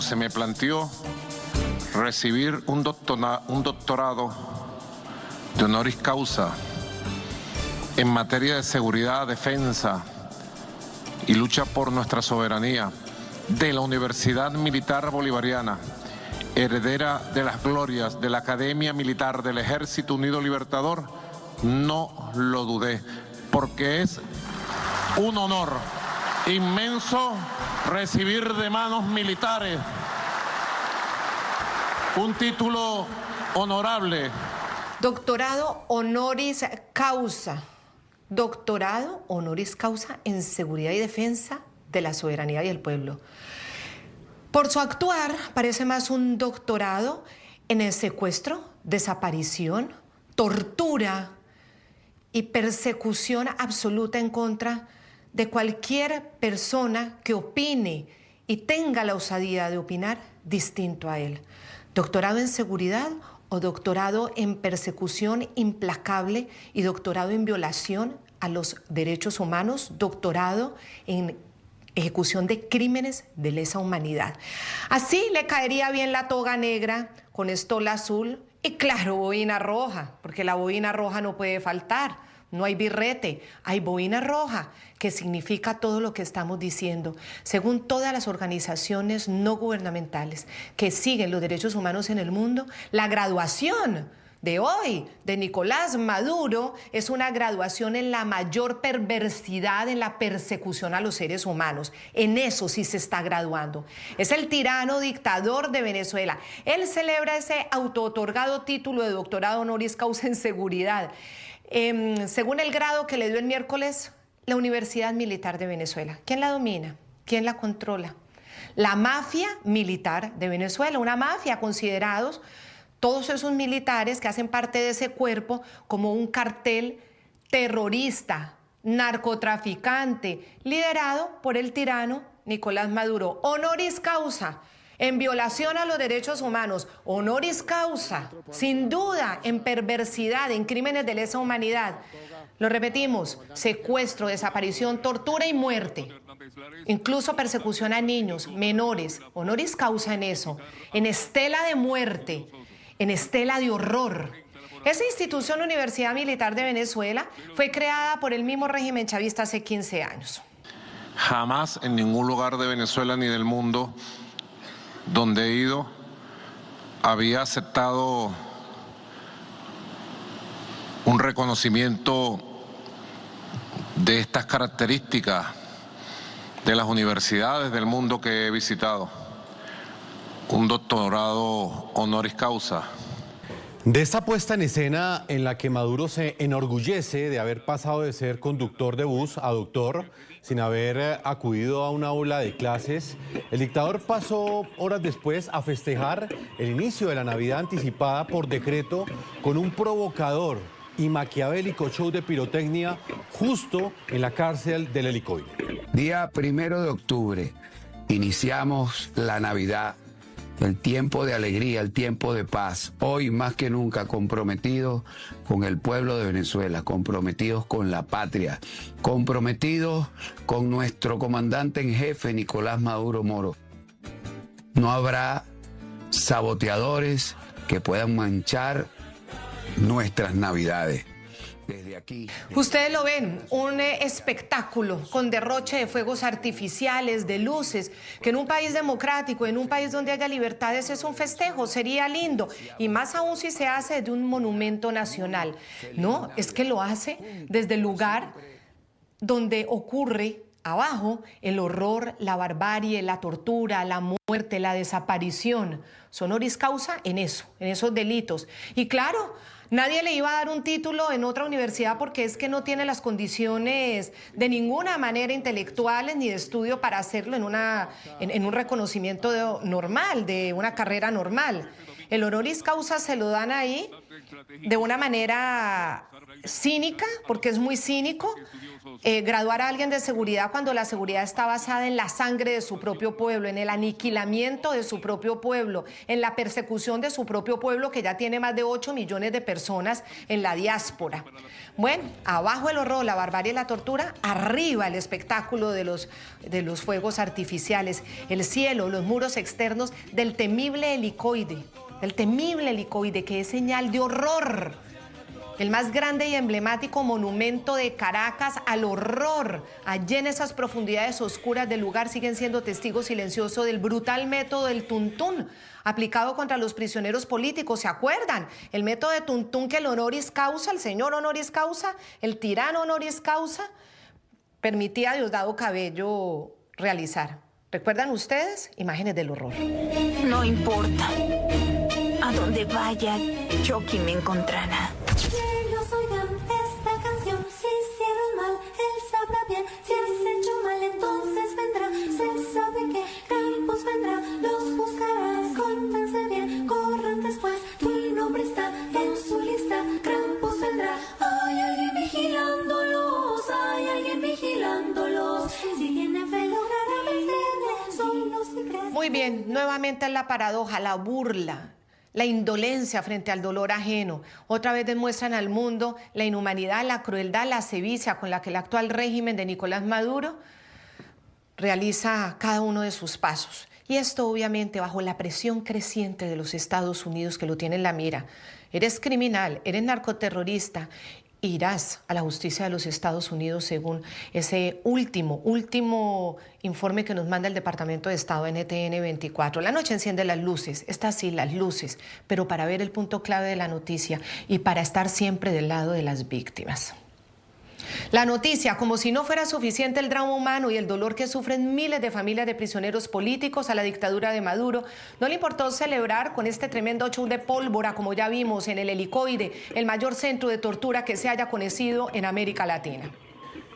Se me planteó recibir un doctorado de honoris causa en materia de seguridad, defensa y lucha por nuestra soberanía de la Universidad Militar Bolivariana, heredera de las glorias de la Academia Militar del Ejército Unido Libertador, no lo dudé, porque es un honor inmenso recibir de manos militares un título honorable. Doctorado honoris causa. Doctorado honoris causa en seguridad y defensa de la soberanía y el pueblo. Por su actuar, parece más un doctorado en el secuestro, desaparición, tortura y persecución absoluta en contra de cualquier persona que opine y tenga la osadía de opinar distinto a él. Doctorado en seguridad o doctorado en persecución implacable y doctorado en violación a los derechos humanos, doctorado en ejecución de crímenes de lesa humanidad. Así le caería bien la toga negra con estola azul y claro, boina roja, porque la boina roja no puede faltar. No hay birrete, hay boina roja, que significa todo lo que estamos diciendo. Según todas las organizaciones no gubernamentales que siguen los derechos humanos en el mundo, la graduación de hoy de Nicolás Maduro es una graduación en la mayor perversidad en la persecución a los seres humanos. En eso sí se está graduando. Es el tirano dictador de Venezuela. Él celebra ese autootorgado título de doctorado honoris causa en seguridad. Según el grado que le dio el miércoles la Universidad Militar de Venezuela. ¿Quién la domina? ¿Quién la controla? La mafia militar de Venezuela, una mafia considerados todos esos militares que hacen parte de ese cuerpo como un cartel terrorista, narcotraficante, liderado por el tirano Nicolás Maduro. Honoris causa en violación a los derechos humanos, honoris causa, sin duda, en perversidad, en crímenes de lesa humanidad. Lo repetimos, secuestro, desaparición, tortura y muerte. Incluso persecución a niños, menores, honoris causa en eso, en estela de muerte, en estela de horror. Esa institución, Universidad Militar de Venezuela, fue creada por el mismo régimen chavista hace 15 años. Jamás en ningún lugar de Venezuela ni del mundo donde he ido había aceptado un reconocimiento de estas características de las universidades del mundo que he visitado. Un doctorado honoris causa. De esta puesta en escena en la que Maduro se enorgullece de haber pasado de ser conductor de bus a doctor sin haber acudido a una aula de clases, el dictador pasó horas después a festejar el inicio de la Navidad anticipada por decreto con un provocador y maquiavélico show de pirotecnia justo en la cárcel del Helicoide. Día 1 de octubre, iniciamos la Navidad. El tiempo de alegría, el tiempo de paz, hoy más que nunca comprometidos con el pueblo de Venezuela, comprometidos con la patria, comprometidos con nuestro comandante en jefe, Nicolás Maduro Moro. No habrá saboteadores que puedan manchar nuestras Navidades. Desde aquí. Ustedes lo ven, un espectáculo con derroche de fuegos artificiales, de luces, que en un país democrático, en un país donde haya libertades, es un festejo, sería lindo. Y más aún si se hace de un monumento nacional. No, es que lo hace desde el lugar donde ocurre abajo el horror, la barbarie, la tortura, la muerte, la desaparición. Son honoris causa en eso, en esos delitos. Y claro, nadie le iba a dar un título en otra universidad porque es que no tiene las condiciones de ninguna manera intelectuales ni de estudio para hacerlo en un reconocimiento normal, de una carrera normal. El honoris causa se lo dan ahí de una manera cínica, porque es muy cínico, graduar a alguien de seguridad cuando la seguridad está basada en la sangre de su propio pueblo, en el aniquilamiento de su propio pueblo, en la persecución de su propio pueblo, que ya tiene más de 8 millones de personas en la diáspora. Bueno, abajo el horror, la barbarie y la tortura, arriba el espectáculo de los fuegos artificiales, el cielo, los muros externos del temible helicoide, que es señal de horror. El más grande y emblemático monumento de Caracas al horror. Allí en esas profundidades oscuras del lugar siguen siendo testigos silenciosos del brutal método del tuntún aplicado contra los prisioneros políticos. ¿Se acuerdan? El método de tuntún que el honoris causa, el señor honoris causa, el tirano honoris causa, permitía a Diosdado Cabello realizar. ¿Recuerdan ustedes? Imágenes del horror. No importa. A donde vaya, Chucky me encontrará. Ellos oigan esta canción, si hicieron mal, él sabrá bien. Si has hecho mal, entonces vendrá. Se sabe que Krampus vendrá, los buscará. Escóndanse bien, corran después. Tu nombre está en su lista. Krampus vendrá. Hay alguien vigilándolos, hay alguien vigilándolos. Si tienen fe, lograrán vencer. Son los que crecen. Muy bien, nuevamente la paradoja, la burla, la indolencia frente al dolor ajeno. Otra vez demuestran al mundo la inhumanidad, la crueldad, la sevicia con la que el actual régimen de Nicolás Maduro realiza cada uno de sus pasos. Y esto obviamente bajo la presión creciente de los Estados Unidos, que lo tienen en la mira. Eres criminal, eres narcoterrorista, irás a la justicia de los Estados Unidos según ese último informe que nos manda el Departamento de Estado NTN 24. La noche enciende las luces, estas sí, las luces, pero para ver el punto clave de la noticia y para estar siempre del lado de las víctimas. La noticia, como si no fuera suficiente el drama humano y el dolor que sufren miles de familias de prisioneros políticos a la dictadura de Maduro, no le importó celebrar con este tremendo show de pólvora, como ya vimos en el helicoide, el mayor centro de tortura que se haya conocido en América Latina.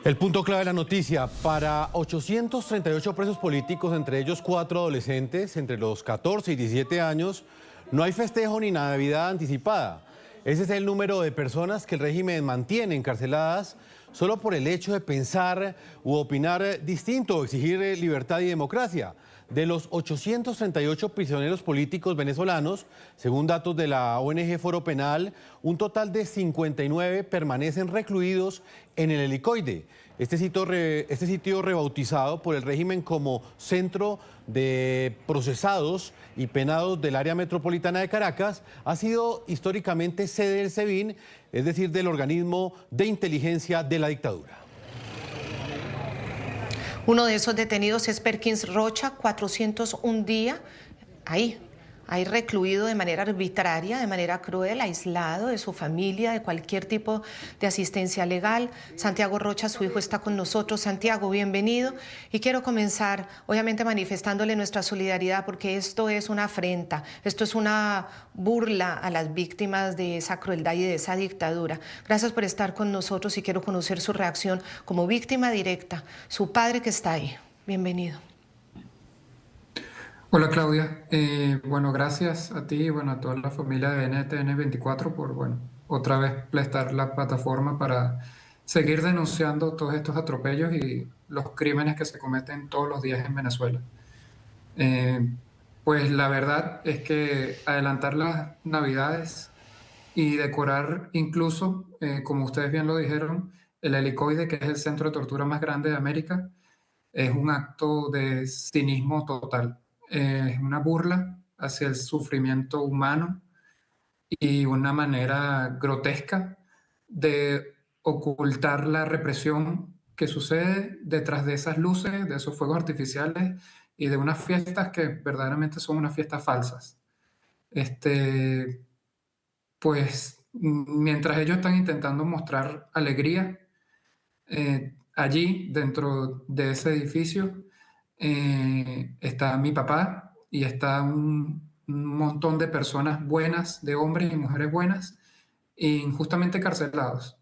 El punto clave de la noticia: para 838 presos políticos, entre ellos 4 adolescentes entre los 14 y 17 años, no hay festejo ni Navidad anticipada. Ese es el número de personas que el régimen mantiene encarceladas solo por el hecho de pensar u opinar distinto o exigir libertad y democracia. De los 838 prisioneros políticos venezolanos, según datos de la ONG Foro Penal, un total de 59 permanecen recluidos en el helicoide. Este sitio rebautizado por el régimen como Centro de Procesados y Penados del Área Metropolitana de Caracas, ha sido históricamente sede del SEBIN, es decir, del organismo de inteligencia de la dictadura. Uno de esos detenidos es Perkins Rocha, 401 días, ahí recluido de manera arbitraria, de manera cruel, aislado de su familia, de cualquier tipo de asistencia legal. Santiago Rocha, su hijo, está con nosotros. Santiago, bienvenido. Y quiero comenzar, obviamente, manifestándole nuestra solidaridad, porque esto es una afrenta, esto es una burla a las víctimas de esa crueldad y de esa dictadura. Gracias por estar con nosotros y quiero conocer su reacción como víctima directa, su padre que está ahí. Bienvenido. Hola Claudia, bueno, gracias a ti y bueno, a toda la familia de NTN 24 por, bueno, otra vez prestar la plataforma para seguir denunciando todos estos atropellos y los crímenes que se cometen todos los días en Venezuela. Pues la verdad es que adelantar las Navidades y decorar incluso, como ustedes bien lo dijeron, el helicoide, que es el centro de tortura más grande de América, es un acto de cinismo total. Es una burla hacia el sufrimiento humano y una manera grotesca de ocultar la represión que sucede detrás de esas luces, de esos fuegos artificiales y de unas fiestas que verdaderamente son unas fiestas falsas. Pues mientras ellos están intentando mostrar alegría, allí dentro de ese edificio, está mi papá y está un montón de personas buenas, de hombres y mujeres buenas, injustamente encarcelados.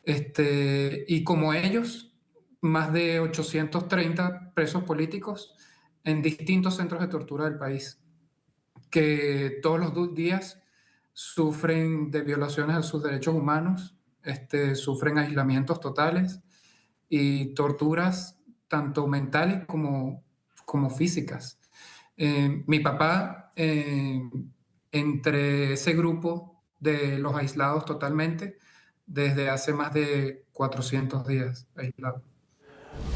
Y como ellos, más de 830 presos políticos en distintos centros de tortura del país, que todos los días sufren de violaciones a sus derechos humanos, sufren aislamientos totales y torturas tanto mentales como físicas. Mi papá, entre ese grupo de los aislados totalmente, desde hace más de 400 días aislado.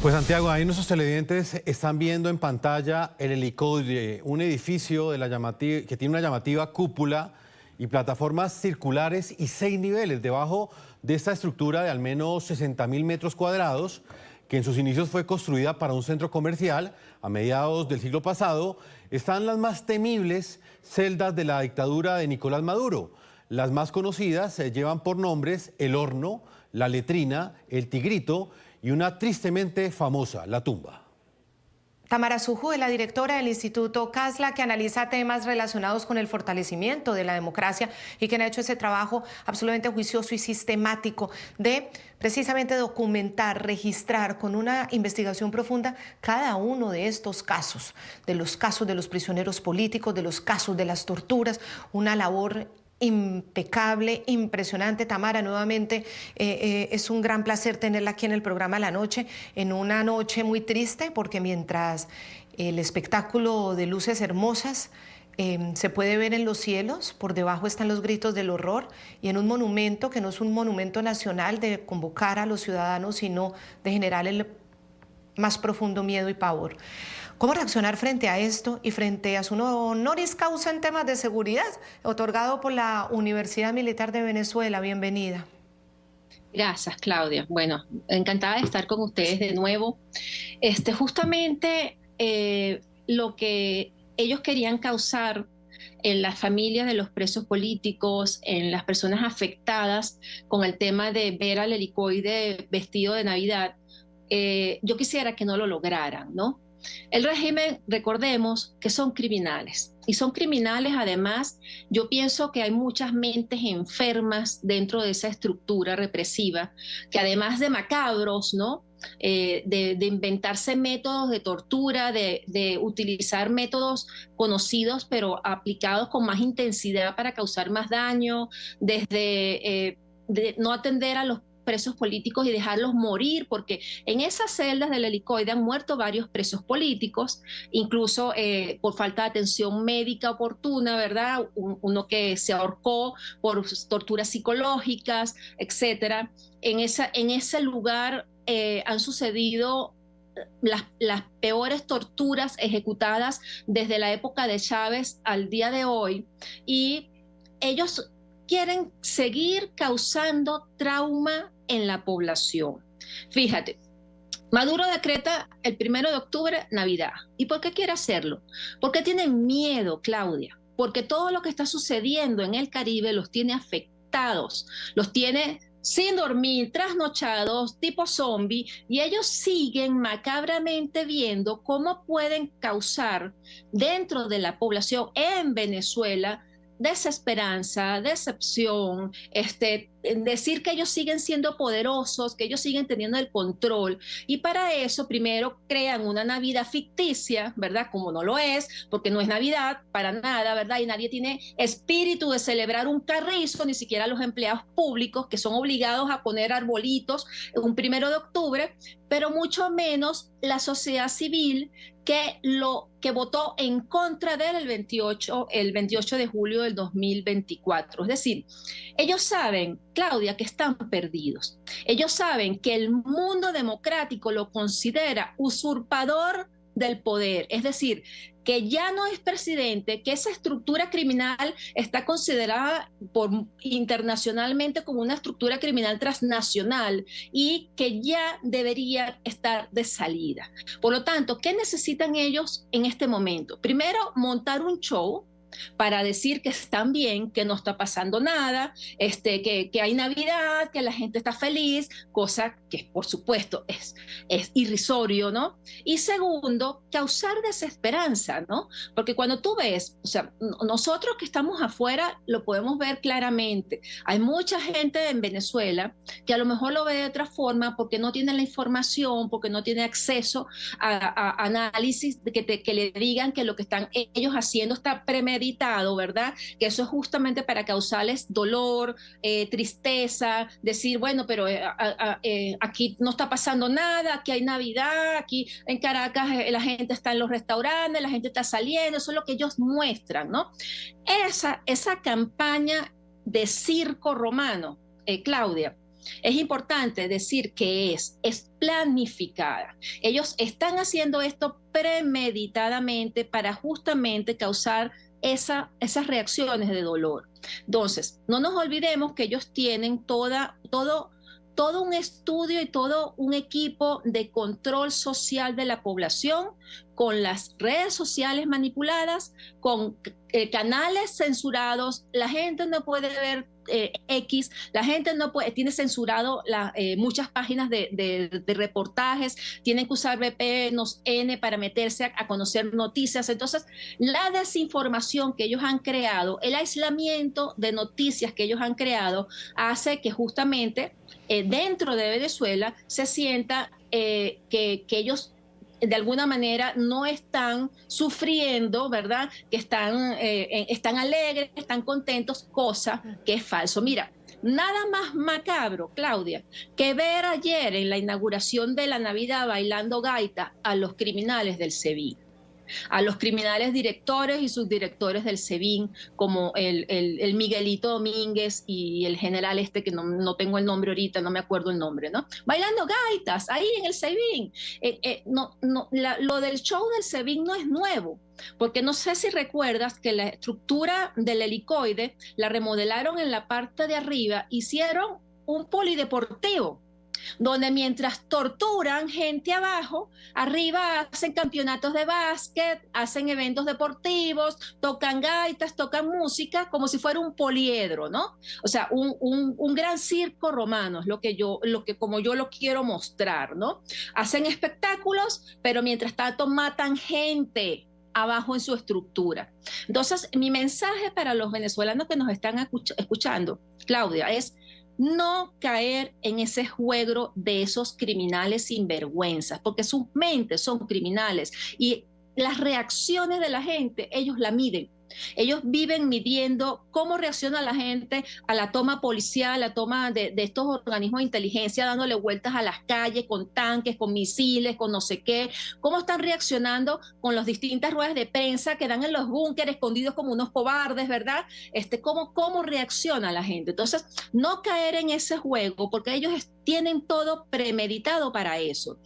Pues Santiago, ahí nuestros televidentes están viendo en pantalla el helicoide, un edificio que tiene una llamativa cúpula y plataformas circulares y 6 niveles. Debajo de esta estructura de al menos 60.000 metros cuadrados, que en sus inicios fue construida para un centro comercial a mediados del siglo pasado, están las más temibles celdas de la dictadura de Nicolás Maduro. Las más conocidas llevan por nombres El Horno, La Letrina, El Tigrito y una tristemente famosa, La Tumba. Tamara Suju es la directora del Instituto CASLA, que analiza temas relacionados con el fortalecimiento de la democracia y que ha hecho ese trabajo absolutamente juicioso y sistemático de precisamente documentar, registrar con una investigación profunda cada uno de estos casos, de los casos de los prisioneros políticos, de los casos de las torturas, una labor impecable, impresionante. Tamara, nuevamente es un gran placer tenerla aquí en el programa La Noche, en una noche muy triste, porque mientras el espectáculo de luces hermosas se puede ver en los cielos, por debajo están los gritos del horror, y en un monumento que no es un monumento nacional de convocar a los ciudadanos, sino de generar el más profundo miedo y pavor. ¿Cómo reaccionar frente a esto y frente a su honoris causa en temas de seguridad, otorgado por la Universidad Militar de Venezuela? Bienvenida. Gracias, Claudia. Bueno, encantada de estar con ustedes de nuevo. Justamente lo que ellos querían causar en las familias de los presos políticos, en las personas afectadas con el tema de ver al helicoide vestido de Navidad, yo quisiera que no lo lograran, ¿no? El régimen, recordemos que son criminales, y son criminales. Además, yo pienso que hay muchas mentes enfermas dentro de esa estructura represiva, que además de macabros, ¿no? De inventarse métodos de tortura, de utilizar métodos conocidos pero aplicados con más intensidad para causar más daño, desde de no atender a los presos políticos y dejarlos morir, porque en esas celdas del helicoide han muerto varios presos políticos, incluso por falta de atención médica oportuna, ¿verdad? Uno que se ahorcó por torturas psicológicas, etcétera. En ese lugar han sucedido las peores torturas ejecutadas desde la época de Chávez al día de hoy, y ellos quieren seguir causando trauma en la población. Fíjate, Maduro decreta el 1 de octubre Navidad. ¿Y por qué quiere hacerlo? Porque tienen miedo, Claudia, porque todo lo que está sucediendo en el Caribe los tiene afectados, los tiene sin dormir, trasnochados, tipo zombie, y ellos siguen macabramente viendo cómo pueden causar dentro de la población en Venezuela desesperanza, decepción, decir que ellos siguen siendo poderosos, que ellos siguen teniendo el control, y para eso primero crean una Navidad ficticia, ¿verdad? Como no lo es, porque no es Navidad para nada, ¿verdad? Y nadie tiene espíritu de celebrar un carrizo, ni siquiera los empleados públicos, que son obligados a poner arbolitos un 1 de octubre, pero mucho menos la sociedad civil que votó en contra de él el 28 de julio del 2024. Es decir, ellos saben, Claudia, que están perdidos. Ellos saben que el mundo democrático lo considera usurpador del poder, es decir, que ya no es presidente, que esa estructura criminal está considerada internacionalmente como una estructura criminal transnacional y que ya debería estar de salida. Por lo tanto, ¿qué necesitan ellos en este momento? Primero, montar un show para decir que están bien, que no está pasando nada, que hay Navidad, que la gente está feliz, cosa que por supuesto es irrisorio, ¿no? Y segundo, causar desesperanza, ¿no? Porque cuando tú ves, o sea, nosotros que estamos afuera lo podemos ver claramente. Hay mucha gente en Venezuela que a lo mejor lo ve de otra forma porque no tiene la información, porque no tiene acceso a análisis que le digan que lo que están ellos haciendo está premeditado, gritado, ¿verdad? Que eso es justamente para causarles dolor, tristeza, decir, bueno, pero aquí no está pasando nada, aquí hay Navidad, aquí en Caracas la gente está en los restaurantes, la gente está saliendo, eso es lo que ellos muestran, ¿no? Esa campaña de circo romano, Claudia, es importante decir que es planificada. Ellos están haciendo esto premeditadamente para justamente causar esas reacciones de dolor. Entonces, no nos olvidemos que ellos tienen todo un estudio y todo un equipo de control social de la población, con las redes sociales manipuladas, con canales censurados. La gente no puede ver X, la gente no puede, tiene censurado muchas páginas de reportajes, tienen que usar VPNs para meterse a conocer noticias. Entonces, la desinformación que ellos han creado, el aislamiento de noticias que ellos han creado, hace que justamente dentro de Venezuela se sienta que ellos de alguna manera no están sufriendo, ¿verdad? Que están alegres, están contentos, cosa que es falso. Mira, nada más macabro, Claudia, que ver ayer en la inauguración de la Navidad bailando gaita a los criminales del SEBIN, a los criminales directores y subdirectores del SEBIN, como el Miguelito Domínguez y el general que no tengo el nombre ahorita, no me acuerdo el nombre, ¿no? Bailando gaitas ahí en el SEBIN. Lo del show del SEBIN no es nuevo, porque no sé si recuerdas que la estructura del helicoide la remodelaron en la parte de arriba, hicieron un polideportivo, donde mientras torturan gente abajo, arriba hacen campeonatos de básquet, hacen eventos deportivos, tocan gaitas, tocan música, como si fuera un poliedro, ¿no? O sea, un gran circo romano, es como yo lo quiero mostrar, ¿no? Hacen espectáculos, pero mientras tanto matan gente abajo en su estructura. Entonces, mi mensaje para los venezolanos que nos están escuchando, Claudia, es no caer en ese juego de esos criminales sinvergüenzas, porque sus mentes son criminales y las reacciones de la gente, ellos la miden. Ellos viven midiendo cómo reacciona la gente a la toma policial, a la toma de estos organismos de inteligencia, dándole vueltas a las calles con tanques, con misiles, con no sé qué, cómo están reaccionando con las distintas ruedas de prensa que dan en los búnkeres escondidos como unos cobardes, ¿verdad? Cómo reacciona la gente. Entonces, no caer en ese juego, porque ellos tienen todo premeditado para eso.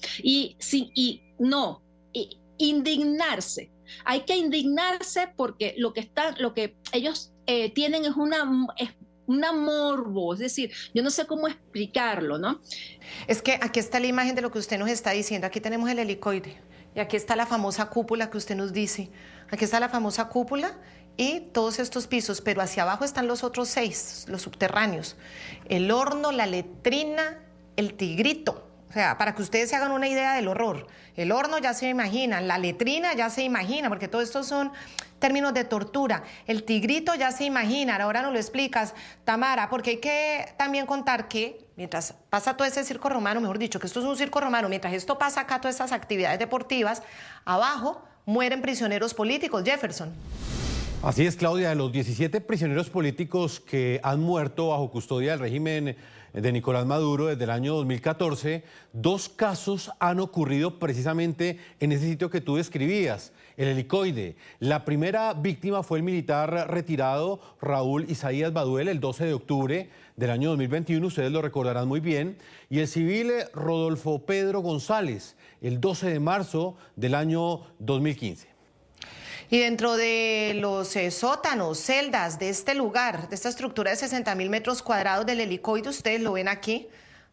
Indignarse. Hay que indignarse porque lo que ellos tienen es una morbo, es decir, yo no sé cómo explicarlo, ¿no? Es que aquí está la imagen de lo que usted nos está diciendo. Aquí tenemos el helicoide y aquí está la famosa cúpula que usted nos dice. Aquí está la famosa cúpula y todos estos pisos, pero hacia abajo están los otros 6, los subterráneos. El horno, la letrina, el Tigrito. O sea, para que ustedes se hagan una idea del horror. El horno ya se imaginan, la letrina ya se imagina, porque todo esto son términos de tortura. El Tigrito ya se imagina, ahora nos lo explicas, Tamara, porque hay que también contar que mientras pasa todo ese circo romano, mejor dicho, que esto es un circo romano, mientras esto pasa acá, todas esas actividades deportivas, abajo mueren prisioneros políticos, Jefferson. Así es, Claudia, de los 17 prisioneros políticos que han muerto bajo custodia del régimen de Nicolás Maduro desde el año 2014, 2 casos han ocurrido precisamente en ese sitio que tú describías, el helicoide. La primera víctima fue el militar retirado Raúl Isaías Baduel el 12 de octubre del año 2021, ustedes lo recordarán muy bien, y el civil Rodolfo Pedro González el 12 de marzo del año 2015. Y dentro de los sótanos, celdas de este lugar, de esta estructura de 60.000 metros cuadrados del helicoide, ustedes lo ven aquí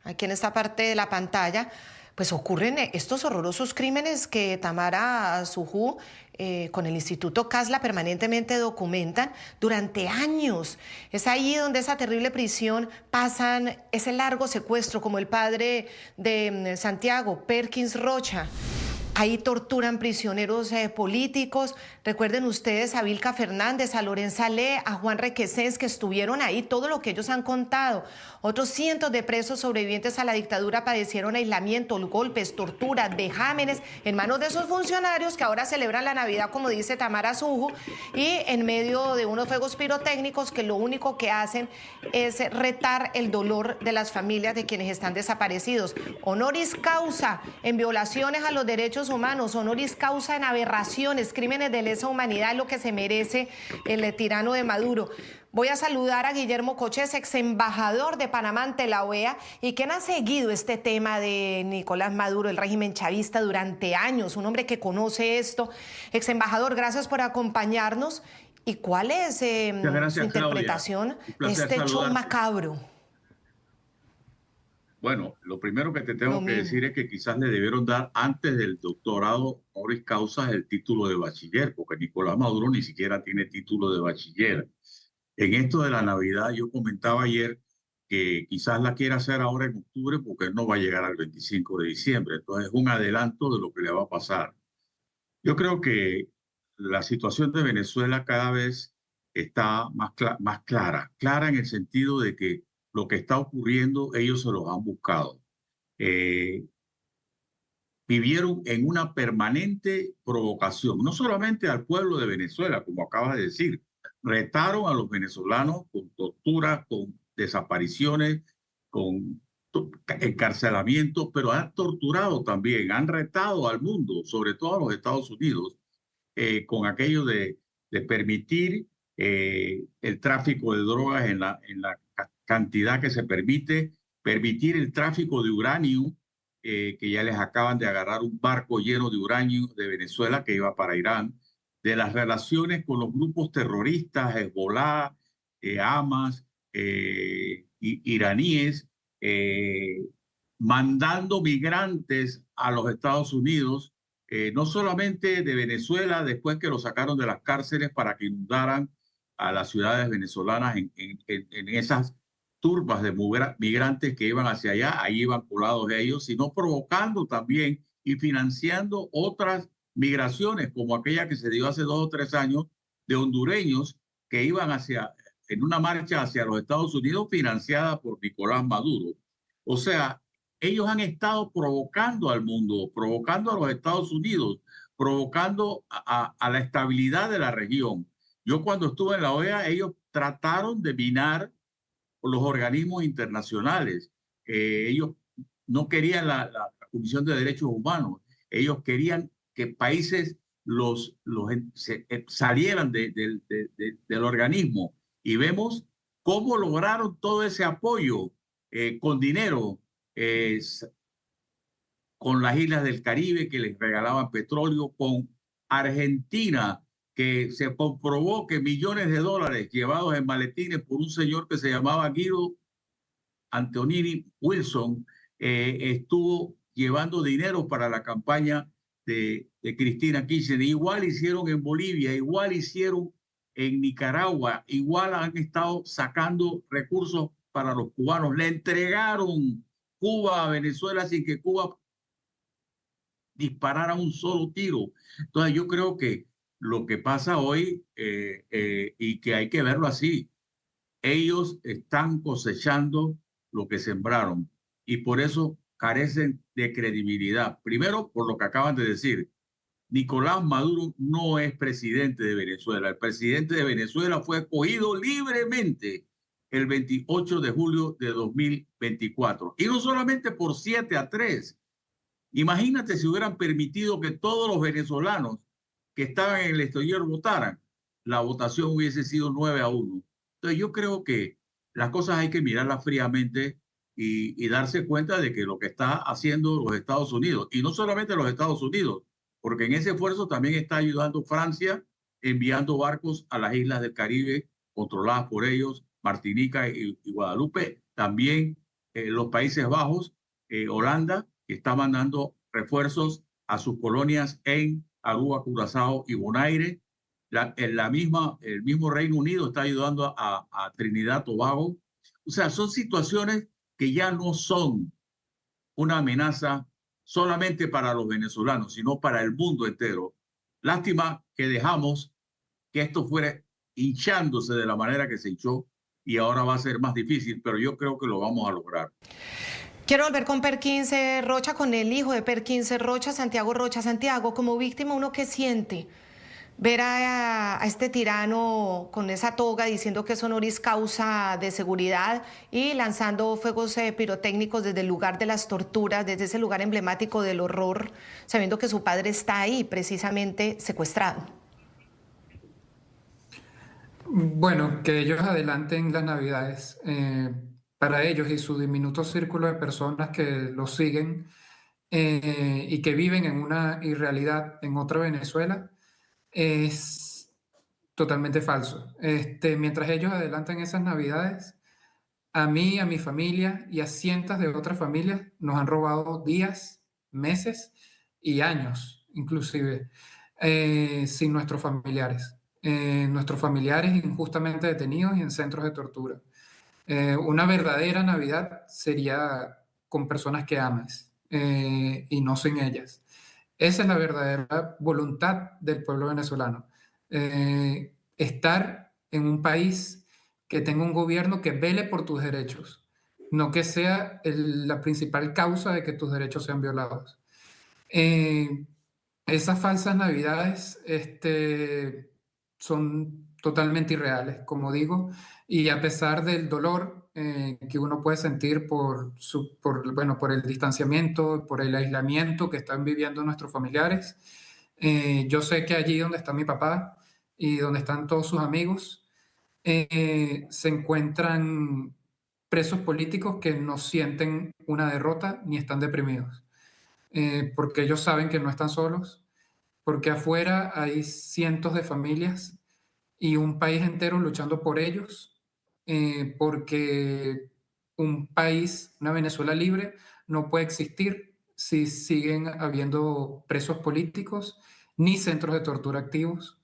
en esta parte de la pantalla, pues ocurren estos horrorosos crímenes que Tamara Sujú con el Instituto CASLA permanentemente documentan durante años. Es ahí donde esa terrible prisión pasan ese largo secuestro, como el padre de Santiago, Perkins Rocha. Ahí torturan prisioneros políticos, Recuerden ustedes a Vilca Fernández, a Lorenza Le, a Juan Requesens, que estuvieron ahí, todo lo que ellos han contado. Otros cientos de presos sobrevivientes a la dictadura padecieron aislamiento, golpes, torturas, vejámenes en manos de esos funcionarios que ahora celebran la Navidad, como dice Tamara Sujo, y en medio de unos fuegos pirotécnicos que lo único que hacen es retar el dolor de las familias de quienes están desaparecidos. Honoris causa en violaciones a los derechos humanos, honoris causa en aberraciones, crímenes de lesa humanidad, lo que se merece el tirano de Maduro. Voy a saludar a Guillermo Cochés, ex embajador de Panamá ante la OEA y quien ha seguido este tema de Nicolás Maduro, el régimen chavista, durante años, un hombre que conoce esto. Ex embajador, gracias por acompañarnos. ¿Y cuál es su interpretación de este hecho macabro? Bueno, lo primero que te tengo que decir es que quizás le debieron dar antes del doctorado honoris causa el título de bachiller, porque Nicolás Maduro ni siquiera tiene título de bachiller. En esto de la Navidad, yo comentaba ayer que quizás la quiera hacer ahora en octubre porque él no va a llegar al 25 de diciembre. Entonces es un adelanto de lo que le va a pasar. Yo creo que la situación de Venezuela cada vez está más clara en el sentido de que lo que está ocurriendo ellos se los han buscado. Vivieron en una permanente provocación, no solamente al pueblo de Venezuela, como acabas de decir, retaron a los venezolanos con torturas, con desapariciones, con encarcelamientos, pero han torturado también, han retado al mundo, sobre todo a los Estados Unidos, con aquello de permitir el tráfico de drogas en la cantidad que se permite, permitir el tráfico de uranio, que ya les acaban de agarrar un barco lleno de uranio de Venezuela que iba para Irán, de las relaciones con los grupos terroristas, Hezbollah, Hamas, iraníes, mandando migrantes a los Estados Unidos, no solamente de Venezuela, después que los sacaron de las cárceles para que inundaran a las ciudades venezolanas en esas turbas de migrantes que iban hacia allá, ahí iban colados ellos, sino provocando también y financiando otras migraciones, como aquella que se dio hace 2 o 3 años de hondureños que iban en una marcha hacia los Estados Unidos financiada por Nicolás Maduro. O sea, ellos han estado provocando al mundo, provocando a los Estados Unidos, provocando a la estabilidad de la región. Yo cuando estuve en la OEA, ellos trataron de minar los organismos internacionales. Ellos no querían la Comisión de Derechos Humanos. Ellos querían que países salieran del organismo. Y vemos cómo lograron todo ese apoyo con dinero, con las islas del Caribe que les regalaban petróleo, con Argentina, que se comprobó que millones de dólares llevados en maletines por un señor que se llamaba Guido Antonini Wilson estuvo llevando dinero para la campaña de Cristina Kirchner. Igual hicieron en Bolivia, igual hicieron en Nicaragua, igual han estado sacando recursos para los cubanos. Le entregaron Cuba a Venezuela sin que Cuba disparara un solo tiro. Entonces yo creo que lo que pasa hoy, y que hay que verlo así, ellos están cosechando lo que sembraron y por eso carecen de credibilidad. Primero, por lo que acaban de decir, Nicolás Maduro no es presidente de Venezuela. El presidente de Venezuela fue escogido libremente el 28 de julio de 2024. Y no solamente por 7-3. Imagínate si hubieran permitido que todos los venezolanos que estaban en el exterior votaran, la votación hubiese sido 9-1. Entonces yo creo que las cosas hay que mirarlas fríamente y darse cuenta de que lo que está haciendo los Estados Unidos, y no solamente los Estados Unidos, porque en ese esfuerzo también está ayudando Francia, enviando barcos a las islas del Caribe controladas por ellos, Martinica y Guadalupe, también los Países Bajos, Holanda, que está mandando refuerzos a sus colonias en Aruba, Curazao y Bonaire. El mismo Reino Unido está ayudando a Trinidad y Tobago. O sea, son situaciones que ya no son una amenaza solamente para los venezolanos, sino para el mundo entero. Lástima que dejamos que esto fuera hinchándose de la manera que se hinchó y ahora va a ser más difícil, pero yo creo que lo vamos a lograr. Quiero volver con Perkins Rocha, con el hijo de Perkins Rocha, Santiago Rocha. Santiago, como víctima, ¿uno qué siente? Ver a este tirano con esa toga diciendo que es honoris causa de seguridad y lanzando fuegos pirotécnicos desde el lugar de las torturas, desde ese lugar emblemático del horror, sabiendo que su padre está ahí precisamente secuestrado. Bueno, que ellos adelanten las Navidades. Para ellos y su diminuto círculo de personas que los siguen y que viven en una irrealidad en otra Venezuela, es totalmente falso. Mientras ellos adelantan esas Navidades, a mí, a mi familia y a cientos de otras familias nos han robado días, meses y años, inclusive, sin nuestros familiares. Nuestros familiares injustamente detenidos y en centros de tortura. Una verdadera Navidad sería con personas que amas y no sin ellas. Esa es la verdadera voluntad del pueblo venezolano. Estar en un país que tenga un gobierno que vele por tus derechos, no que sea la principal causa de que tus derechos sean violados. Esas falsas Navidades son totalmente irreales, como digo, y a pesar del dolor que uno puede sentir por el distanciamiento, por el aislamiento que están viviendo nuestros familiares, yo sé que allí donde está mi papá y donde están todos sus amigos, se encuentran presos políticos que no sienten una derrota ni están deprimidos, porque ellos saben que no están solos, porque afuera hay cientos de familias y un país entero luchando por ellos, porque un país, una Venezuela libre, no puede existir si siguen habiendo presos políticos ni centros de tortura activos.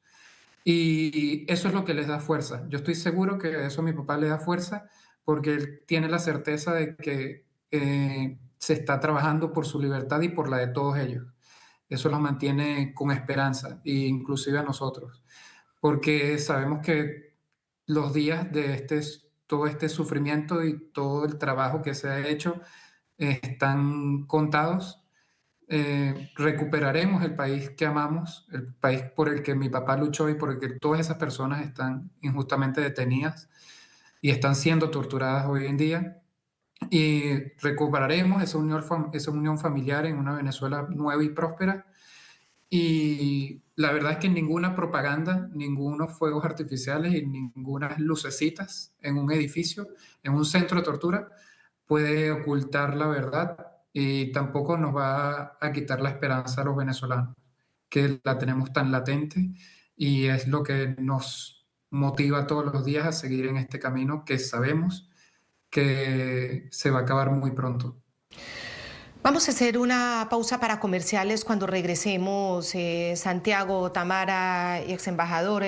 Y eso es lo que les da fuerza. Yo estoy seguro que eso a mi papá le da fuerza porque él tiene la certeza de que se está trabajando por su libertad y por la de todos ellos. Eso los mantiene con esperanza, e inclusive a nosotros, porque sabemos que los días de todo este sufrimiento y todo el trabajo que se ha hecho están contados. Recuperaremos el país que amamos, el país por el que mi papá luchó y por el que todas esas personas están injustamente detenidas y están siendo torturadas hoy en día. Y recuperaremos esa unión familiar en una Venezuela nueva y próspera. Y la verdad es que ninguna propaganda, ningunos fuegos artificiales y ninguna lucecitas en un edificio, en un centro de tortura, puede ocultar la verdad y tampoco nos va a quitar la esperanza a los venezolanos, que la tenemos tan latente y es lo que nos motiva todos los días a seguir en este camino que sabemos que se va a acabar muy pronto. Vamos a hacer una pausa para comerciales. Cuando regresemos, Santiago, Tamara y ex embajador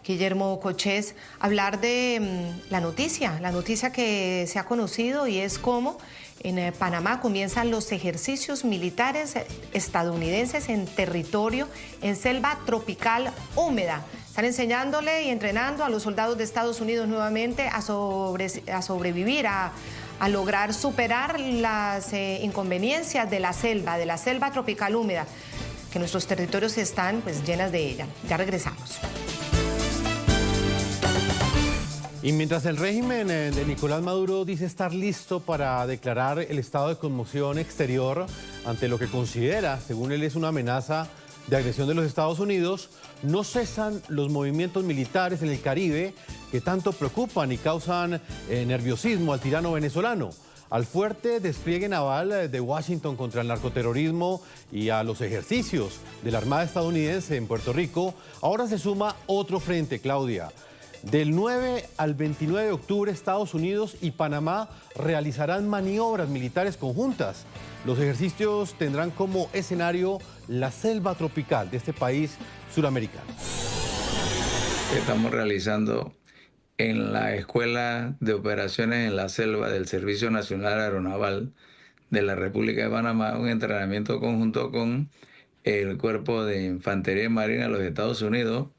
Guillermo Cochés, hablar de la noticia que se ha conocido y es cómo en Panamá comienzan los ejercicios militares estadounidenses en territorio, en selva tropical húmeda. Están enseñándole y entrenando a los soldados de Estados Unidos nuevamente a sobrevivir, a lograr superar las inconveniencias de la selva tropical húmeda, que nuestros territorios están pues llenas de ella. Ya regresamos. Y mientras el régimen de Nicolás Maduro dice estar listo para declarar el estado de conmoción exterior ante lo que considera, según él, es una amenaza de agresión de los Estados Unidos, no cesan los movimientos militares en el Caribe que tanto preocupan y causan nerviosismo al tirano venezolano. Al fuerte despliegue naval de Washington contra el narcoterrorismo y a los ejercicios de la Armada estadounidense en Puerto Rico, ahora se suma otro frente, Claudia. Del 9 al 29 de octubre, Estados Unidos y Panamá realizarán maniobras militares conjuntas. Los ejercicios tendrán como escenario la selva tropical de este país suramericano. Estamos realizando en la Escuela de Operaciones en la Selva del Servicio Nacional Aeronaval de la República de Panamá un entrenamiento conjunto con el Cuerpo de Infantería Marina de los Estados Unidos,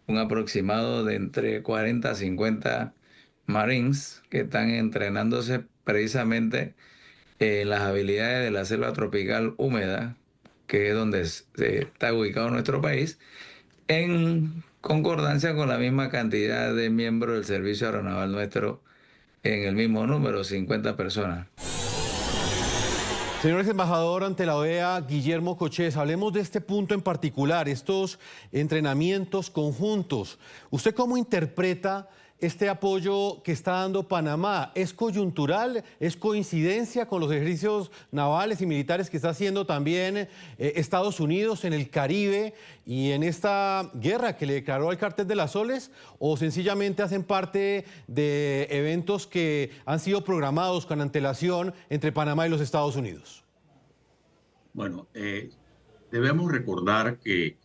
un aproximado de entre 40 a 50 Marines que están entrenándose precisamente en las habilidades de la selva tropical húmeda, que es donde está ubicado nuestro país, en concordancia con la misma cantidad de miembros del servicio aeronaval nuestro, en el mismo número, 50 personas. Señor embajador ante la OEA, Guillermo Cochés, hablemos de este punto en particular, estos entrenamientos conjuntos. ¿Usted cómo interpreta este apoyo que está dando Panamá? ¿Es coyuntural? ¿Es coincidencia con los ejercicios navales y militares que está haciendo también Estados Unidos en el Caribe y en esta guerra que le declaró al Cártel de las Soles? ¿O sencillamente hacen parte de eventos que han sido programados con antelación entre Panamá y los Estados Unidos? Bueno, debemos recordar que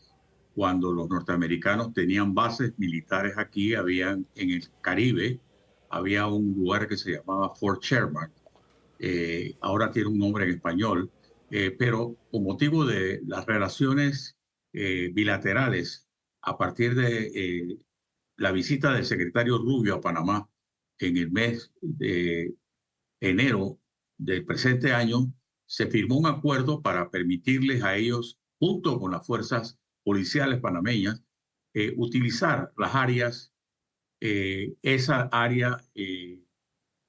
cuando los norteamericanos tenían bases militares aquí, en el Caribe, había un lugar que se llamaba Fort Sherman. Ahora tiene un nombre en español, pero con motivo de las relaciones bilaterales, a partir de la visita del secretario Rubio a Panamá en el mes de enero del presente año, se firmó un acuerdo para permitirles a ellos, junto con las fuerzas policiales panameñas, utilizar las áreas, esa área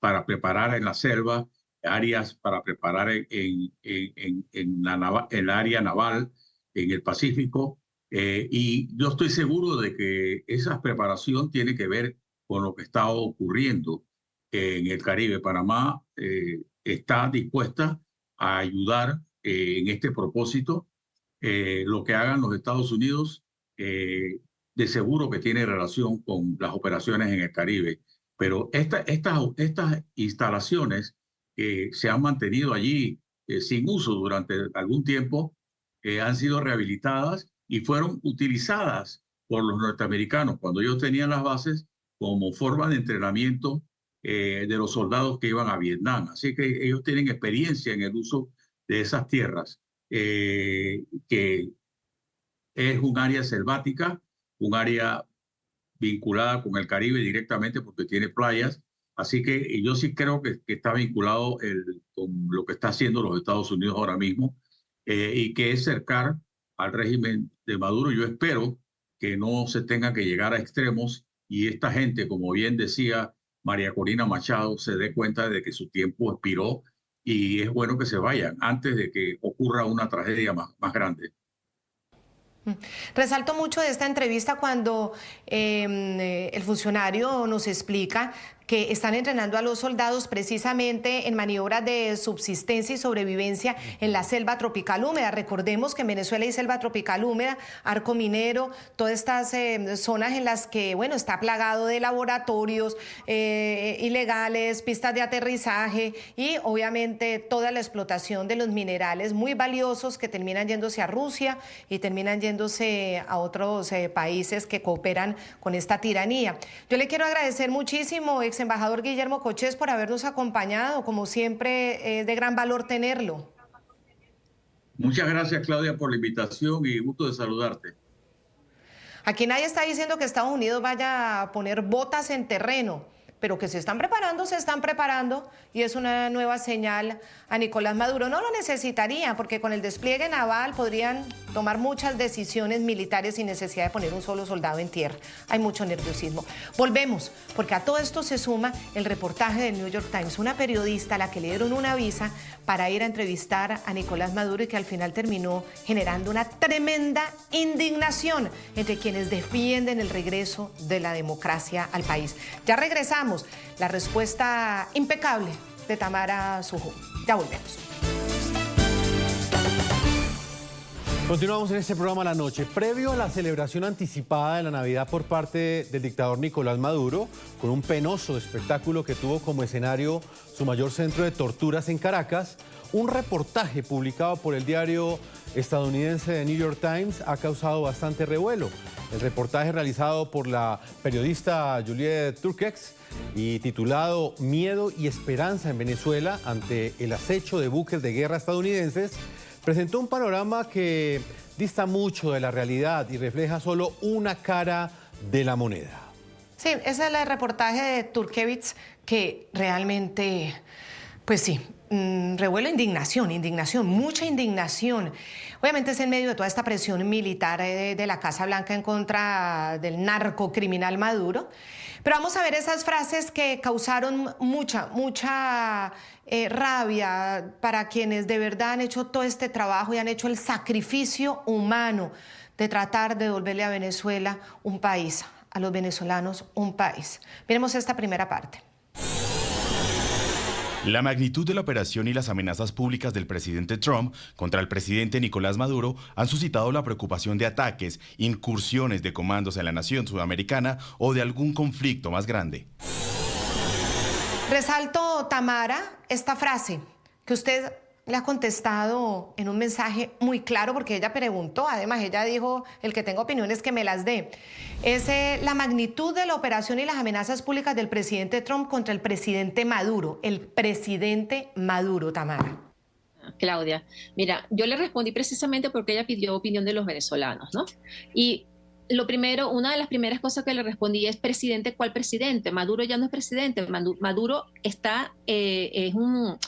para preparar en la selva, áreas para preparar en el área naval, en el Pacífico, y yo estoy seguro de que esa preparación tiene que ver con lo que está ocurriendo en el Caribe. Panamá está dispuesta a ayudar en este propósito. Lo que hagan los Estados Unidos de seguro que tiene relación con las operaciones en el Caribe, pero estas instalaciones se han mantenido allí sin uso durante algún tiempo, han sido rehabilitadas y fueron utilizadas por los norteamericanos cuando ellos tenían las bases como forma de entrenamiento de los soldados que iban a Vietnam. Así que ellos tienen experiencia en el uso de esas tierras, que es un área selvática, un área vinculada con el Caribe directamente porque tiene playas. Así que yo sí creo que está vinculado con lo que está haciendo los Estados Unidos ahora mismo, y que es cercar al régimen de Maduro. Yo espero que no se tenga que llegar a extremos y esta gente, como bien decía María Corina Machado, se dé cuenta de que su tiempo expiró y es bueno que se vayan antes de que ocurra una tragedia más grande. Resalto mucho de esta entrevista cuando el funcionario nos explica que están entrenando a los soldados precisamente en maniobras de subsistencia y sobrevivencia en la selva tropical húmeda. Recordemos que en Venezuela hay selva tropical húmeda, arco minero, todas estas zonas en las que, bueno, está plagado de laboratorios ilegales, pistas de aterrizaje y obviamente toda la explotación de los minerales muy valiosos que terminan yéndose a Rusia y terminan yéndose a otros países que cooperan con esta tiranía. Yo le quiero agradecer muchísimo, embajador Guillermo Cochés, por habernos acompañado. Como siempre, es de gran valor tenerlo. Muchas gracias, Claudia, por la invitación y gusto de saludarte. Aquí nadie está diciendo que Estados Unidos vaya a poner botas en terreno, pero que se están preparando y es una nueva señal a Nicolás Maduro. No lo necesitaría porque con el despliegue naval podrían tomar muchas decisiones militares sin necesidad de poner un solo soldado en tierra. Hay mucho nerviosismo. Volvemos, porque a todo esto se suma el reportaje del New York Times, una periodista a la que le dieron una visa para ir a entrevistar a Nicolás Maduro y que al final terminó generando una tremenda indignación entre quienes defienden el regreso de la democracia al país. Ya regresamos. La respuesta impecable de Tamara Sujú. Ya volvemos. Continuamos en este programa La Noche. Previo a la celebración anticipada de la Navidad por parte del dictador Nicolás Maduro, con un penoso espectáculo que tuvo como escenario su mayor centro de torturas en Caracas, un reportaje publicado por el diario estadounidense The New York Times ha causado bastante revuelo. El reportaje realizado por la periodista Juliette Turkex y titulado Miedo y esperanza en Venezuela ante el acecho de buques de guerra estadounidenses presentó un panorama que dista mucho de la realidad y refleja solo una cara de la moneda. Sí, ese es el reportaje de Turkevich que realmente, pues sí, revuela indignación, mucha indignación. Obviamente es en medio de toda esta presión militar de la Casa Blanca en contra del narcocriminal Maduro. Pero vamos a ver esas frases que causaron mucha rabia para quienes de verdad han hecho todo este trabajo y han hecho el sacrificio humano de tratar de devolverle a Venezuela un país, a los venezolanos un país. Miremos esta primera parte. La magnitud de la operación y las amenazas públicas del presidente Trump contra el presidente Nicolás Maduro han suscitado la preocupación de ataques, incursiones de comandos en la nación sudamericana o de algún conflicto más grande. Resalto, Tamara, esta frase que usted le ha contestado en un mensaje muy claro, porque ella preguntó, además ella dijo, el que tenga opiniones que me las dé. Es la magnitud de la operación y las amenazas públicas del presidente Trump contra el presidente Maduro. El presidente Maduro, Tamara. Claudia, mira, yo le respondí precisamente porque ella pidió opinión de los venezolanos, ¿no? Y lo primero, una de las primeras cosas que le respondí es: presidente, ¿cuál presidente? Maduro ya no es presidente. Maduro es un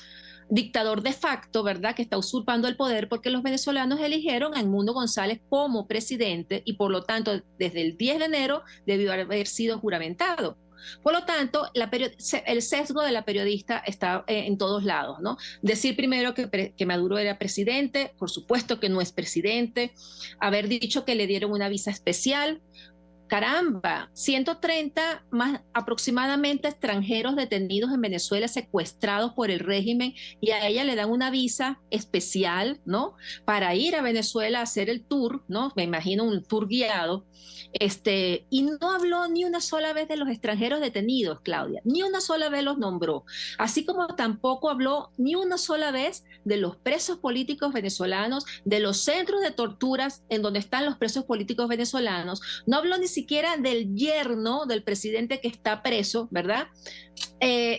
dictador de facto, ¿verdad?, que está usurpando el poder porque los venezolanos eligieron a Edmundo González como presidente y por lo tanto desde el 10 de enero debió haber sido juramentado. Por lo tanto, el sesgo de la periodista está en todos lados, ¿no? Decir primero que Maduro era presidente, por supuesto que no es presidente. Haber dicho que le dieron una visa especial. Caramba, 130 más aproximadamente extranjeros detenidos en Venezuela, secuestrados por el régimen, y a ella le dan una visa especial, ¿no?, para ir a Venezuela a hacer el tour, ¿no? Me imagino un tour guiado. Y no habló ni una sola vez de los extranjeros detenidos, Claudia, ni una sola vez los nombró, así como tampoco habló ni una sola vez de los presos políticos venezolanos, de los centros de torturas en donde están los presos políticos venezolanos. No habló ni siquiera del yerno del presidente que está preso, ¿verdad?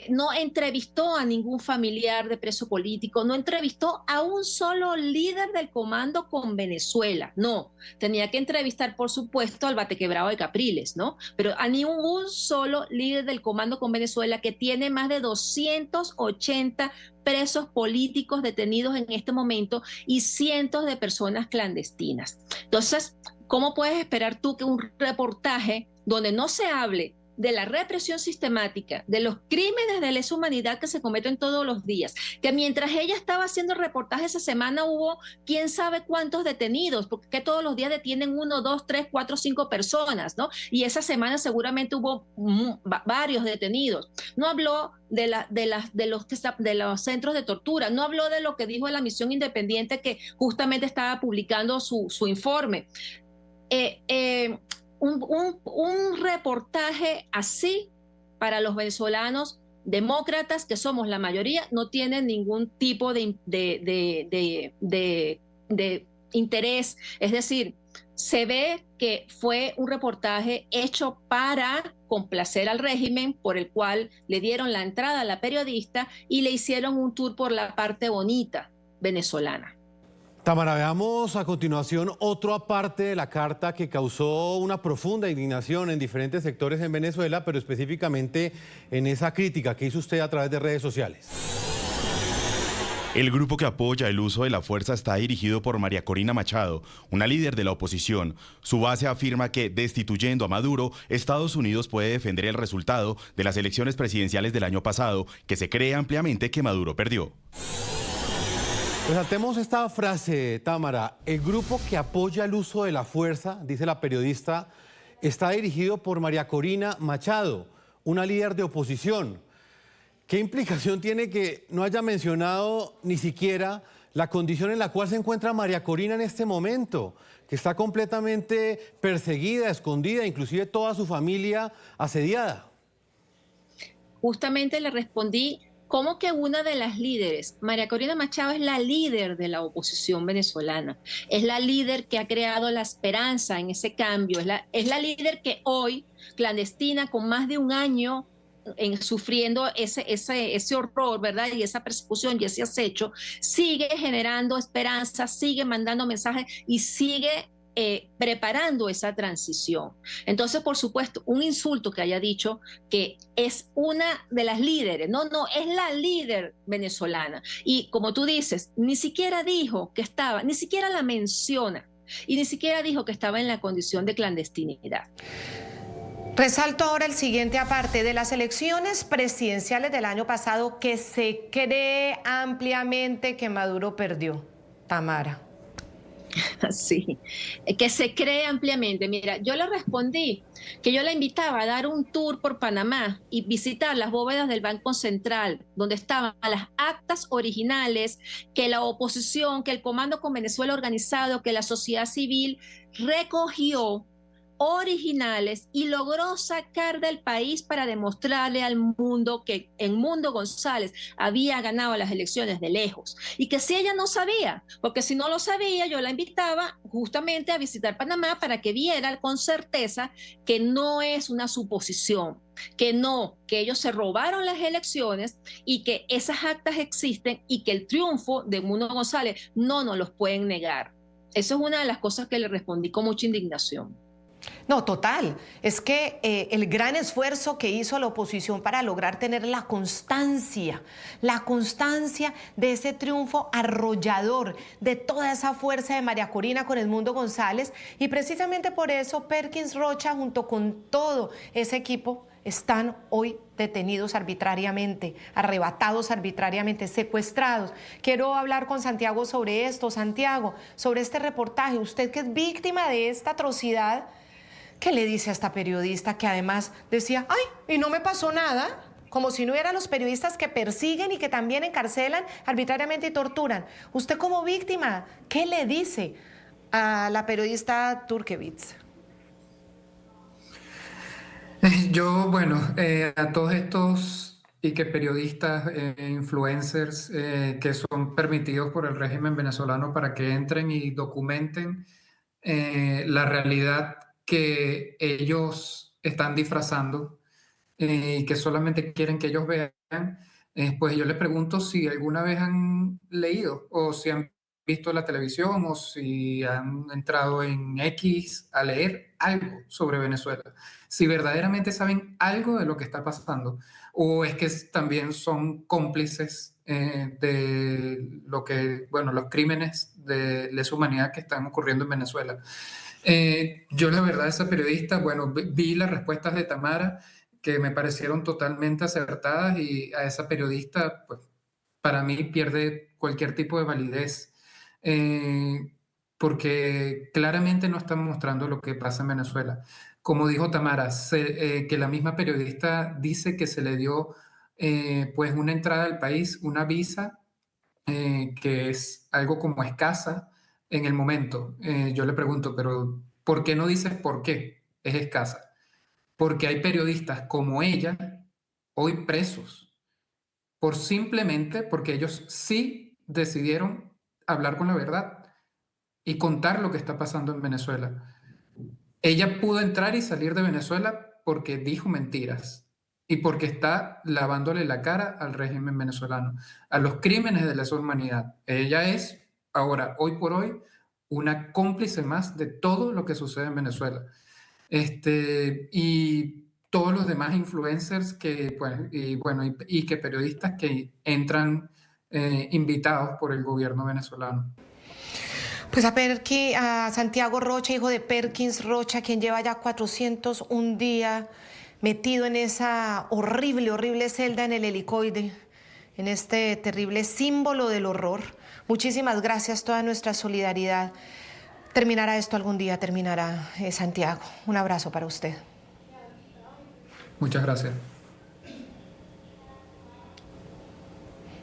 No entrevistó a ningún familiar de preso político, no entrevistó a un solo líder del comando con Venezuela, no. Tenía que entrevistar, por supuesto, al batequebrado de Capriles, ¿no? Pero a ningún solo líder del comando con Venezuela, que tiene más de 280 presos políticos detenidos en este momento y cientos de personas clandestinas. Entonces, ¿cómo puedes esperar tú que un reportaje donde no se hable de la represión sistemática, de los crímenes de lesa humanidad que se cometen todos los días, que mientras ella estaba haciendo el reportaje esa semana hubo quién sabe cuántos detenidos, porque todos los días detienen 1, 2, 3, 4, 5 personas, ¿no? Y esa semana seguramente hubo varios detenidos. No habló de los centros de tortura, no habló de lo que dijo la Misión Independiente, que justamente estaba publicando su informe. Un reportaje así para los venezolanos demócratas, que somos la mayoría, no tiene ningún tipo de interés. Es decir, se ve que fue un reportaje hecho para complacer al régimen, por el cual le dieron la entrada a la periodista y le hicieron un tour por la parte bonita venezolana. Tamara, veamos a continuación otra parte de la carta que causó una profunda indignación en diferentes sectores en Venezuela, pero específicamente en esa crítica que hizo usted a través de redes sociales. El grupo que apoya el uso de la fuerza está dirigido por María Corina Machado, una líder de la oposición. Su base afirma que, destituyendo a Maduro, Estados Unidos puede defender el resultado de las elecciones presidenciales del año pasado, que se cree ampliamente que Maduro perdió. Resaltemos esta frase, Tamara. El grupo que apoya el uso de la fuerza, dice la periodista, está dirigido por María Corina Machado, una líder de oposición. ¿Qué implicación tiene que no haya mencionado ni siquiera la condición en la cual se encuentra María Corina en este momento, que está completamente perseguida, escondida, inclusive toda su familia asediada? Justamente le respondí: ¿cómo que una de las líderes? María Corina Machado es la líder de la oposición venezolana, es la líder que ha creado la esperanza en ese cambio, es la líder que hoy, clandestina, con más de un año sufriendo ese horror, ¿verdad? Y esa persecución y ese acecho, sigue generando esperanza, sigue mandando mensajes y sigue preparando esa transición. Entonces, por supuesto, un insulto que haya dicho que es una de las líderes, no, es la líder venezolana. Y como tú dices, ni siquiera dijo que estaba, ni siquiera la menciona, y ni siquiera dijo que estaba en la condición de clandestinidad. Resalto ahora el siguiente aparte de las elecciones presidenciales del año pasado que se cree ampliamente que Maduro perdió. Tamara. Sí, que se cree ampliamente. Mira, yo le respondí que yo la invitaba a dar un tour por Panamá y visitar las bóvedas del Banco Central, donde estaban las actas originales que la oposición, que el Comando con Venezuela Organizado, que la sociedad civil recogió originales y logró sacar del país para demostrarle al mundo que en Mundo González había ganado las elecciones de lejos y que si ella no sabía, porque si no lo sabía yo la invitaba justamente a visitar Panamá para que viera con certeza que no es una suposición, que no, que ellos se robaron las elecciones y que esas actas existen y que el triunfo de Mundo González no nos los pueden negar. Eso es una de las cosas que le respondí con mucha indignación. No, total. Es que el gran esfuerzo que hizo la oposición para lograr tener la constancia de ese triunfo arrollador, de toda esa fuerza de María Corina con Edmundo González, y precisamente por eso Perkins Rocha junto con todo ese equipo están hoy detenidos arbitrariamente, arrebatados arbitrariamente, secuestrados. Quiero hablar con Santiago sobre esto. Santiago, sobre este reportaje, usted que es víctima de esta atrocidad, ¿qué le dice a esta periodista que además decía, ay, y no me pasó nada? Como si no hubiera los periodistas que persiguen y que también encarcelan arbitrariamente y torturan. Usted como víctima, ¿qué le dice a la periodista Turkevich? Yo, bueno, a todos estos y que periodistas, influencers que son permitidos por el régimen venezolano para que entren y documenten la realidad que ellos están disfrazando y que solamente quieren que ellos vean, pues yo les pregunto si alguna vez han leído o si han visto la televisión o si han entrado en X a leer algo sobre Venezuela, si verdaderamente saben algo de lo que está pasando o es que también son cómplices de lo que, bueno, los crímenes de lesa humanidad que están ocurriendo en Venezuela. Yo la verdad, esa periodista, bueno, vi las respuestas de Tamara que me parecieron totalmente acertadas y a esa periodista, pues, para mí pierde cualquier tipo de validez. Porque claramente no están mostrando lo que pasa en Venezuela. Como dijo Tamara, que la misma periodista dice que se le dio pues una entrada al país, una visa, que es algo como escasa en el momento. Yo le pregunto, pero ¿por qué no dices por qué es escasa? Porque hay periodistas como ella hoy presos porque ellos sí decidieron hablar con la verdad y contar lo que está pasando en Venezuela. Ella pudo entrar y salir de Venezuela porque dijo mentiras y porque está lavándole la cara al régimen venezolano, a los crímenes de lesa humanidad. Ella es, ahora, hoy por hoy, una cómplice más de todo lo que sucede en Venezuela. Y todos los demás influencers que, pues, y que periodistas que entran invitados por el gobierno venezolano. Pues a Santiago Rocha, hijo de Perkins Rocha, quien lleva ya 401 días metido en esa horrible celda en el helicoide, en este terrible símbolo del horror. Muchísimas gracias, toda nuestra solidaridad. Terminará esto algún día, terminará, Santiago. Un abrazo para usted. Muchas gracias.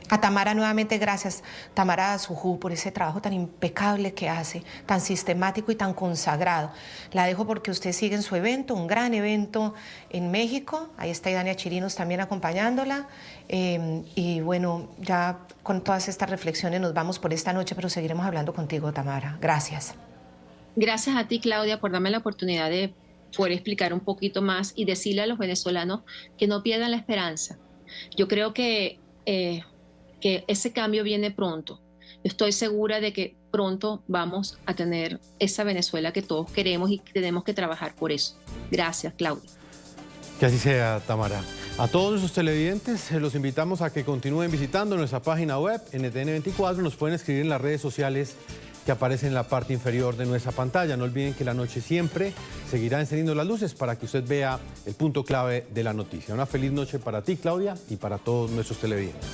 A Tamara nuevamente gracias, Tamara Azujú, por ese trabajo tan impecable que hace, tan sistemático y tan consagrado. La dejo porque usted sigue en su evento, un gran evento en México. Ahí está Idania Chirinos también acompañándola. Y bueno, ya con todas estas reflexiones nos vamos por esta noche, pero seguiremos hablando contigo, Tamara. Gracias. Gracias a ti, Claudia, por darme la oportunidad de poder explicar un poquito más y decirle a los venezolanos que no pierdan la esperanza. Yo creo que ese cambio viene pronto. Yo estoy segura de que pronto vamos a tener esa Venezuela que todos queremos y tenemos que trabajar por eso. Gracias, Claudia. Que así sea, Tamara. A todos nuestros televidentes los invitamos a que continúen visitando nuestra página web NTN24. Nos pueden escribir en las redes sociales que aparecen en la parte inferior de nuestra pantalla. No olviden que la noche siempre seguirá encendiendo las luces para que usted vea el punto clave de la noticia. Una feliz noche para ti, Claudia, y para todos nuestros televidentes.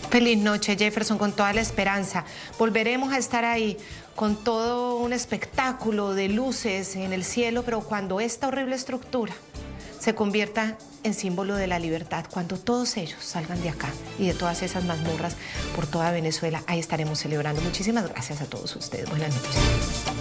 Feliz noche, Jefferson, con toda la esperanza. Volveremos a estar ahí con todo un espectáculo de luces en el cielo, pero cuando esta horrible estructura se convierta en símbolo de la libertad, cuando todos ellos salgan de acá y de todas esas mazmorras por toda Venezuela, ahí estaremos celebrando. Muchísimas gracias a todos ustedes. Buenas noches.